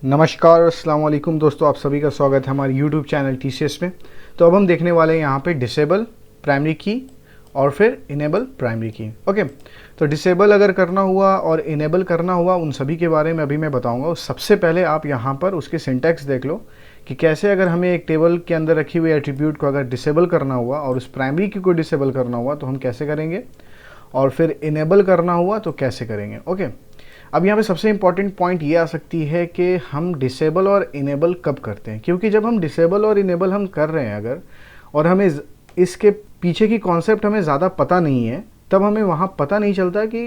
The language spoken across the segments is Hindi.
नमस्कार अस्सलाम वालेकुम दोस्तों, आप सभी का स्वागत है हमारे यूट्यूब चैनल TCS में। तो अब हम देखने वाले हैं यहाँ पे डिसेबल प्राइमरी की और फिर इनेबल प्राइमरी की। ओके, तो डिसेबल अगर करना हुआ और इनेबल करना हुआ उन सभी के बारे में अभी मैं बताऊंगा। सबसे पहले आप यहाँ पर उसके सिंटैक्स देख लो कि कैसे अगर हमें एक टेबल के अंदर रखी हुई एट्रीब्यूट को अगर डिसेबल करना हुआ और उस प्राइमरी की को डिसेबल करना हुआ तो हम कैसे करेंगे, और फिर इनेबल करना हुआ तो कैसे करेंगे। ओके, अब यहाँ पे सबसे इम्पॉर्टेंट पॉइंट ये आ सकती है कि हम डिसेबल और इनेबल कब करते हैं, क्योंकि जब हम डिसेबल और इनेबल हम कर रहे हैं अगर, और हमें इसके पीछे की कॉन्सेप्ट हमें ज़्यादा पता नहीं है, तब हमें वहाँ पता नहीं चलता कि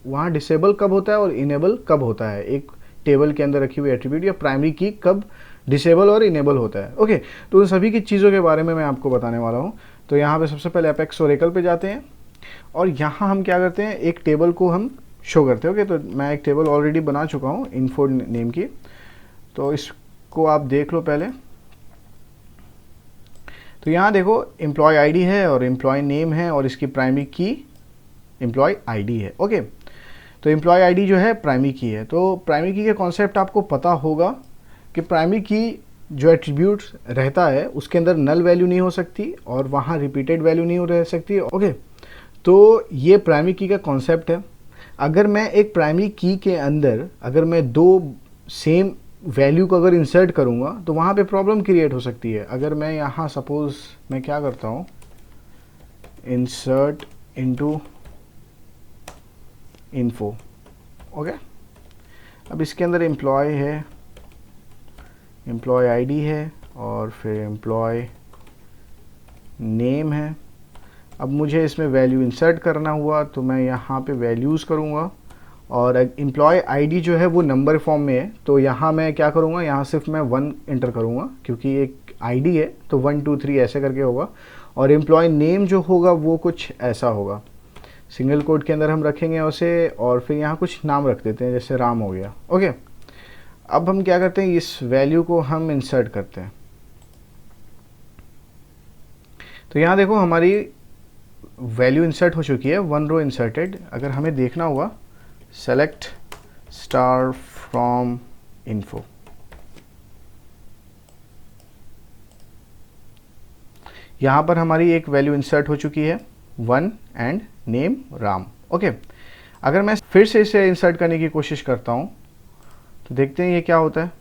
वहाँ डिसेबल कब होता है और इनेबल कब होता है। एक टेबल के अंदर रखी हुई एट्रीब्यूट या प्राइमरी की कब डिसेबल और इनेबल होता है। ओके, तो उन सभी की चीज़ों के बारे में मैं आपको बताने वाला हूँ। तो यहाँ पे सबसे पहले एपेक्स ओरेकल पे जाते हैं और यहाँ हम क्या करते हैं, एक टेबल को हम शो करते हैं। ओके, तो मैं एक टेबल ऑलरेडी बना चुका हूँ इन्फो नेम की, तो इसको आप देख लो पहले। तो यहाँ देखो एम्प्लॉय आईडी है और एम्प्लॉय नेम है और इसकी प्राइमरी की एम्प्लॉय आईडी है। ओके, तो एम्प्लॉय आईडी जो है प्राइमरी की है। तो प्राइमरी की के कॉन्सेप्ट आपको पता होगा कि प्राइमरी की जो एट्रीब्यूट रहता है उसके अंदर नल वैल्यू नहीं हो सकती और वहाँ रिपीटेड वैल्यू नहीं रह सकती। ओके, तो ये प्राइमरी की का कॉन्सेप्ट है। अगर मैं एक प्राइमरी की के अंदर अगर मैं दो सेम वैल्यू को अगर इंसर्ट करूँगा तो वहाँ पे प्रॉब्लम क्रिएट हो सकती है। अगर मैं यहाँ सपोज़ मैं क्या करता हूँ, इंसर्ट इनटू इन्फो। ओके, अब इसके अंदर एम्प्लॉय है, एम्प्लॉय आईडी है और फिर एम्प्लॉय नेम है। अब मुझे इसमें वैल्यू इंसर्ट करना हुआ तो मैं यहाँ पे वैल्यूज़ करूँगा और एम्प्लॉय आईडी जो है वो नंबर फॉर्म में है, तो यहाँ मैं क्या करूँगा, यहाँ सिर्फ मैं 1 एंटर करूँगा क्योंकि एक आईडी है तो 1 2 3 ऐसे करके होगा। और एम्प्लॉय नेम जो होगा वो कुछ ऐसा होगा, सिंगल कोड के अंदर हम रखेंगे उसे और फिर यहाँ कुछ नाम रख देते हैं, जैसे राम हो गया। ओके, अब हम क्या करते हैं, इस वैल्यू को हम इंसर्ट करते हैं। तो यहाँ देखो हमारी वैल्यू इंसर्ट हो चुकी है, 1 रो इंसर्टेड। अगर हमें देखना हुआ सेलेक्ट स्टार फ्रॉम इन्फो, यहाँ पर हमारी एक वैल्यू इंसर्ट हो चुकी है 1 एंड नेम राम। ओके, अगर मैं फिर से इसे इंसर्ट करने की कोशिश करता हूँ तो देखते हैं ये क्या होता है।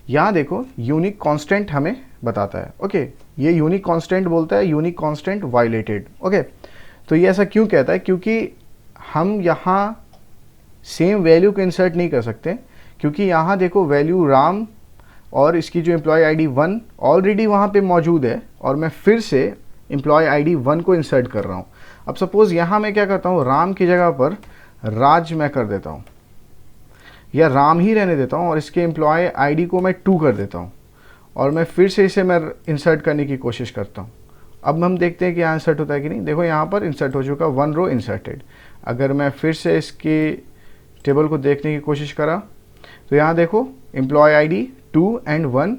यहाँ देखो यूनिक कांस्टेंट हमें बताता है। ओके, ये यूनिक कांस्टेंट बोलता है यूनिक कांस्टेंट वायलेटेड। ओके, तो ये ऐसा क्यों कहता है, क्योंकि हम यहाँ सेम वैल्यू को इंसर्ट नहीं कर सकते, क्योंकि यहाँ देखो वैल्यू राम और इसकी जो एम्प्लॉय आईडी 1 ऑलरेडी वहाँ पे मौजूद है और मैं फिर से एम्प्लॉय आईडी 1 को इंसर्ट कर रहा हूँ। अब सपोज़ यहाँ मैं क्या करता हूँ, राम की जगह पर राज मैं कर देता हूँ या राम ही रहने देता हूँ और इसके एम्प्लॉय आईडी को मैं 2 कर देता हूँ और मैं फिर से इसे मैं इंसर्ट करने की कोशिश करता हूँ। अब हम देखते हैं कि यहाँ इंसर्ट होता है कि नहीं। देखो यहाँ पर इंसर्ट हो चुका, 1 रो इंसर्टेड। अगर मैं फिर से इसके टेबल को देखने की कोशिश करा तो यहाँ देखो employee ID 2 and 1,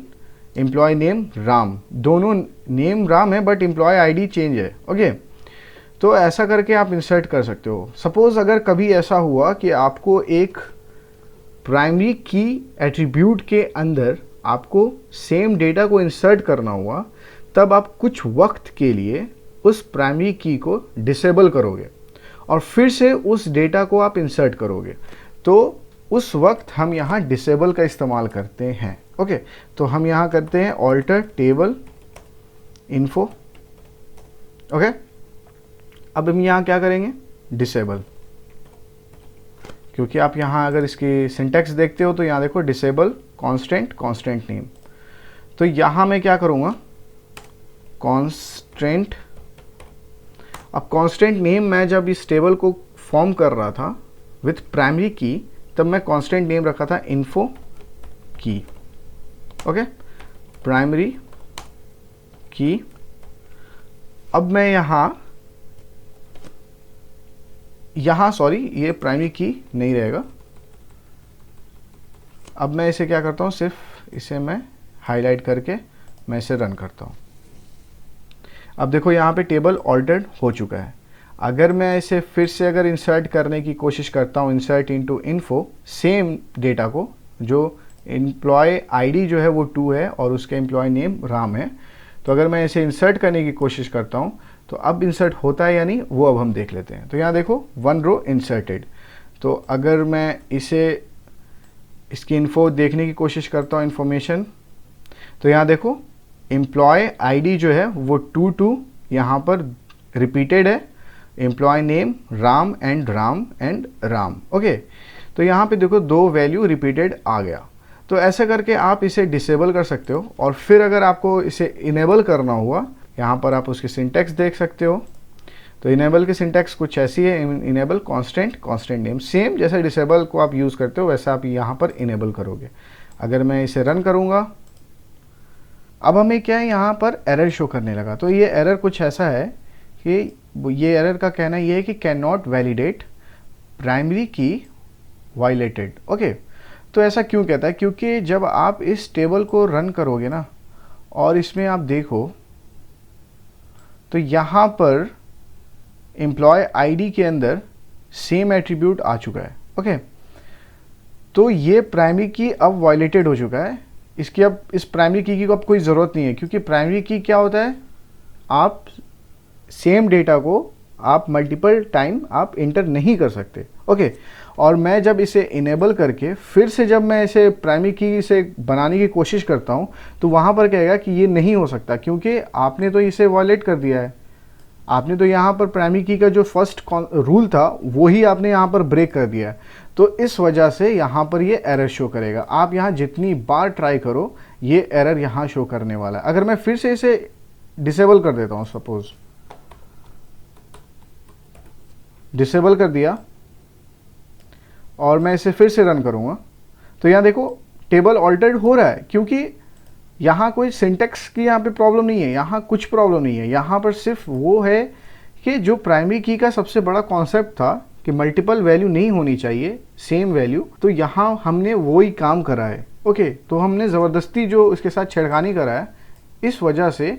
employee name Ram, दोनों नेम राम है बट एम्प्लॉय आईडी चेंज है। ओके, तो ऐसा करके आप इंसर्ट कर सकते हो। सपोज़ अगर कभी ऐसा हुआ कि आपको एक प्राइमरी की एट्रीब्यूट के अंदर आपको सेम डेटा को इंसर्ट करना हुआ, तब आप कुछ वक्त के लिए उस प्राइमरी की को डिसेबल करोगे और फिर से उस डेटा को आप इंसर्ट करोगे, तो उस वक्त हम यहाँ डिसेबल का इस्तेमाल करते हैं। ओके, तो हम यहाँ करते हैं ऑल्टर टेबल इन्फो। ओके, अब हम यहाँ क्या करेंगे, डिसेबल, क्योंकि आप यहाँ अगर इसकी सिंटैक्स देखते हो तो यहाँ देखो डिसेबल कांस्टेंट कांस्टेंट नेम। तो यहाँ मैं क्या करूँगा, कांस्टेंट। अब कांस्टेंट नेम मैं जब इस टेबल को फॉर्म कर रहा था विथ प्राइमरी की, तब मैं कांस्टेंट नेम रखा था इन्फो की। ओके, प्राइमरी की। अब मैं यहाँ सॉरी, ये प्राइमरी की नहीं रहेगा। अब मैं इसे क्या करता हूँ, सिर्फ इसे मैं हाईलाइट करके मैं इसे रन करता हूँ। अब देखो यहाँ पे टेबल ऑल्टर्ड हो चुका है। अगर मैं इसे फिर से अगर इंसर्ट करने की कोशिश करता हूँ, insert into info, same data को जो एम्प्लॉय आईडी जो है वो 2 है और उसका एम्प्लॉय नेम राम है। तो अगर मैं इसे इंसर्ट करने की कोशिश करता हूँ तो अब इंसर्ट होता है या नहीं वो अब हम देख लेते हैं। तो यहाँ देखो 1 रो इंसर्टेड। तो अगर मैं इसकी इन्फो देखने की कोशिश करता हूँ इन्फॉर्मेशन, तो यहाँ देखो एम्प्लॉय आईडी जो है वो 2 यहाँ पर रिपीटेड है, employee name Ram and Ram. Okay, तो यहाँ पे देखो 2 वैल्यू रिपीटेड आ गया। तो ऐसे करके आप इसे डिसेबल कर सकते हो और फिर अगर आपको इसे इनेबल करना हुआ, यहाँ पर आप उसकी सिंटैक्स देख सकते हो। तो इनेबल की सिंटैक्स कुछ ऐसी है, इनेबल कांस्टेंट नेम, सेम जैसे डिसेबल को आप यूज़ करते हो वैसा आप यहाँ पर इनेबल करोगे। अगर मैं इसे रन करूँगा, अब हमें क्या है यहाँ पर एरर शो करने लगा। तो ये एरर कुछ ऐसा है कि ये एरर का कहना ये है कि कैन नॉट वैलिडेट प्राइमरी की वायलेटेड। ओके, तो ऐसा क्यों कहता है? क्योंकि जब आप इस टेबल को रन करोगे ना और इसमें आप देखो तो यहाँ पर एम्प्लॉय आईडी के अंदर सेम एट्रीब्यूट आ चुका है। ओके, तो ये प्राइमरी की अब वायलेटेड हो चुका है। इसकी अब इस प्राइमरी की अब कोई ज़रूरत नहीं है, क्योंकि प्राइमरी की क्या होता है, आप सेम डेटा को आप मल्टीपल टाइम आप इंटर नहीं कर सकते। ओके, और मैं जब इसे इनेबल करके फिर से जब मैं इसे प्राइमरी की से बनाने की कोशिश करता हूँ तो वहाँ पर कहेगा कि ये नहीं हो सकता, क्योंकि आपने तो इसे वायलेट कर दिया है। आपने तो यहाँ पर प्राइमरी की का जो फर्स्ट रूल था वही आपने यहाँ पर ब्रेक कर दिया है। तो इस वजह से यहाँ पर ये एरर शो करेगा। आप यहाँ जितनी बार ट्राई करो ये एरर यहाँ शो करने वाला है। अगर मैं फिर से इसे डिसेबल कर देता हूँ, सपोज डिसेबल कर दिया और मैं इसे फिर से रन करूँगा, तो यहाँ देखो टेबल ऑल्टर्ड हो रहा है, क्योंकि यहाँ कोई सिंटेक्स की यहाँ पे प्रॉब्लम नहीं है, यहाँ कुछ प्रॉब्लम नहीं है। यहाँ पर सिर्फ वो है कि जो प्राइमरी की का सबसे बड़ा कॉन्सेप्ट था कि मल्टीपल वैल्यू नहीं होनी चाहिए, सेम वैल्यू, तो यहाँ हमने वो ही काम करा है। ओके, तो हमने ज़बरदस्ती जो इसके साथ छेड़खानी करा है, इस वजह से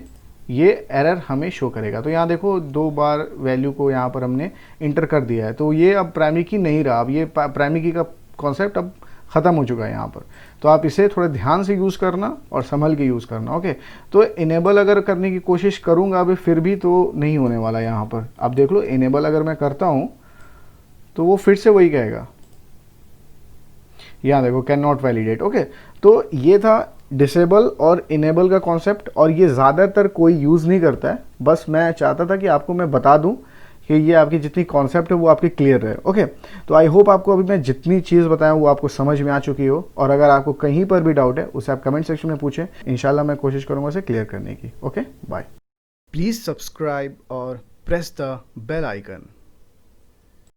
ये एरर हमें शो करेगा। तो यहाँ देखो 2 बार वैल्यू को यहाँ पर हमने इंटर कर दिया है, तो ये अब प्राइमरी की नहीं रहा। अब ये प्राइमरी की का कॉन्सेप्ट अब ख़त्म हो चुका है यहाँ पर। तो आप इसे थोड़ा ध्यान से यूज़ करना और संभल के यूज़ करना। ओके, तो इनेबल अगर करने की कोशिश करूँगा अभी फिर भी तो नहीं होने वाला यहाँ पर। अब देख लो इनेबल अगर मैं करता हूँ तो वो फिर से वही कहेगा, यहाँ देखो कैन नॉट वैलिडेट। ओके, तो ये था डिसेबल और इनेबल का कॉन्सेप्ट, और ये ज़्यादातर कोई यूज़ नहीं करता है। बस मैं चाहता था कि आपको मैं बता दूं कि ये आपकी जितनी कॉन्सेप्ट है वो आपकी क्लियर रहे। ओके, तो आई होप आपको अभी मैं जितनी चीज़ बताया वो आपको समझ में आ चुकी हो, और अगर आपको कहीं पर भी डाउट है उसे आप कमेंट सेक्शन में पूछें। इंशाल्लाह मैं कोशिश करूँगा उसे क्लियर करने की। Okay, bye. प्लीज़ सब्सक्राइब और प्रेस द बेल आइकन।